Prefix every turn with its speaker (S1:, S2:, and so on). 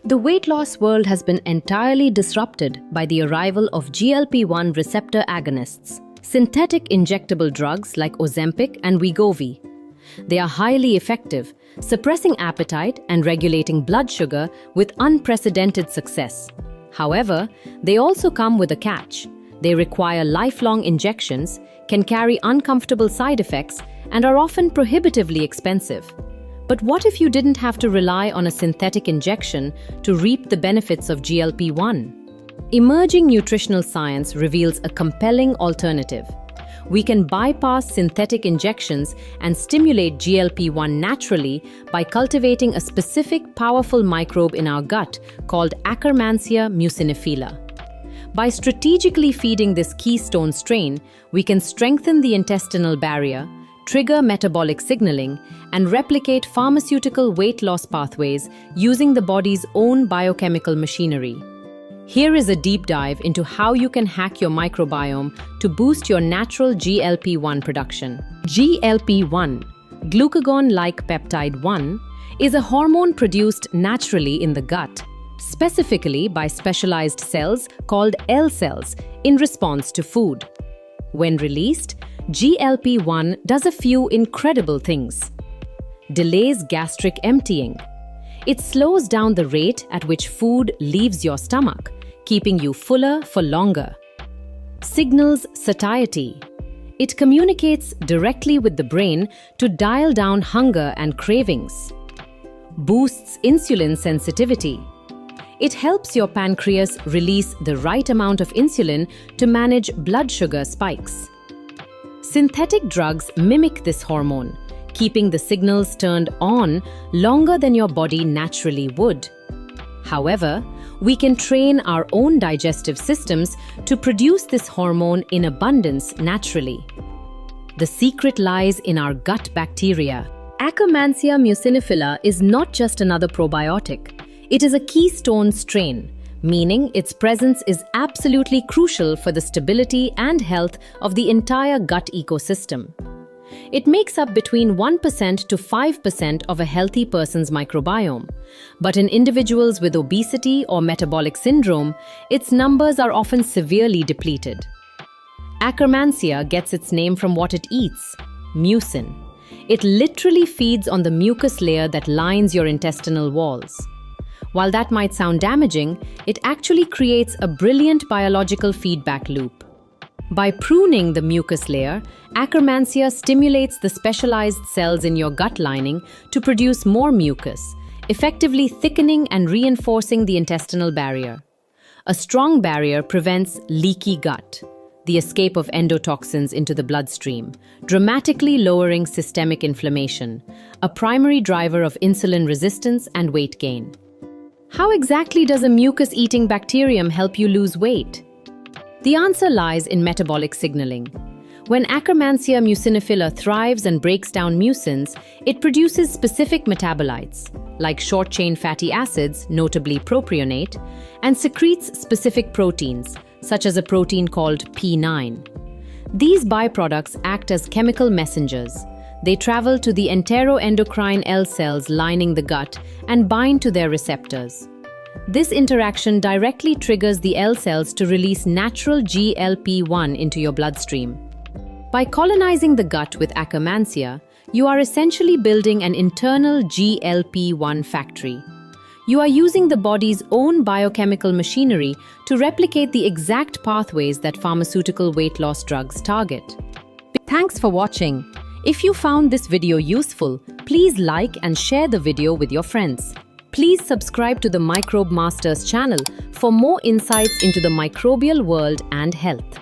S1: The weight loss world has been entirely disrupted by the arrival of GLP-1 receptor agonists, synthetic injectable drugs like Ozempic and Wegovy. They are highly effective, suppressing appetite and regulating blood sugar with unprecedented success. However, they also come with a catch. They require lifelong injections, can carry uncomfortable side effects, and are often prohibitively expensive. But what if you didn't have to rely on a synthetic injection to reap the benefits of GLP-1? Emerging nutritional science reveals a compelling alternative. We can bypass synthetic injections and stimulate GLP-1 naturally by cultivating a specific powerful microbe in our gut called Akkermansia muciniphila. By strategically feeding this keystone strain, we can strengthen the intestinal barrier, trigger metabolic signaling, and replicate pharmaceutical weight loss pathways using the body's own biochemical machinery. Here is a deep dive into how you can hack your microbiome to boost your natural GLP-1 production. GLP-1, glucagon-like peptide 1, is a hormone produced naturally in the gut, specifically by specialized cells called L cells in response to food. When released, GLP-1 does a few incredible things. Delays gastric emptying. It slows down the rate at which food leaves your stomach, keeping you fuller for longer. Signals satiety. It communicates directly with the brain to dial down hunger and cravings. Boosts insulin sensitivity. It helps your pancreas release the right amount of insulin to manage blood sugar spikes. Synthetic drugs mimic this hormone, keeping the signals turned on longer than your body naturally would. However, we can train our own digestive systems to produce this hormone in abundance naturally. The secret lies in our gut bacteria. Akkermansia muciniphila is not just another probiotic. It is a keystone strain, meaning its presence is absolutely crucial for the stability and health of the entire gut ecosystem. It makes up between 1% to 5% of a healthy person's microbiome. But in individuals with obesity or metabolic syndrome, its numbers are often severely depleted. Akkermansia gets its name from what it eats: mucin. It literally feeds on the mucus layer that lines your intestinal walls. While that might sound damaging, it actually creates a brilliant biological feedback loop. By pruning the mucus layer, Akkermansia stimulates the specialized cells in your gut lining to produce more mucus, effectively thickening and reinforcing the intestinal barrier. A strong barrier prevents leaky gut, the escape of endotoxins into the bloodstream, dramatically lowering systemic inflammation, a primary driver of insulin resistance and weight gain. How exactly does a mucus-eating bacterium help you lose weight? The answer lies in metabolic signaling. When Akkermansia muciniphila thrives and breaks down mucins, it produces specific metabolites, like short-chain fatty acids, notably propionate, and secretes specific proteins, such as a protein called P9. These byproducts act as chemical messengers. They travel to the enteroendocrine L cells lining the gut and bind to their receptors. This interaction directly triggers the L cells to release natural GLP-1 into your bloodstream. By colonizing the gut with Akkermansia, you are essentially building an internal GLP-1 factory. You are using the body's own biochemical machinery to replicate the exact pathways that pharmaceutical weight loss drugs target. Thanks for watching. If you found this video useful, please like and share the video with your friends. Please subscribe to the Microbe Masters channel for more insights into the microbial world and health.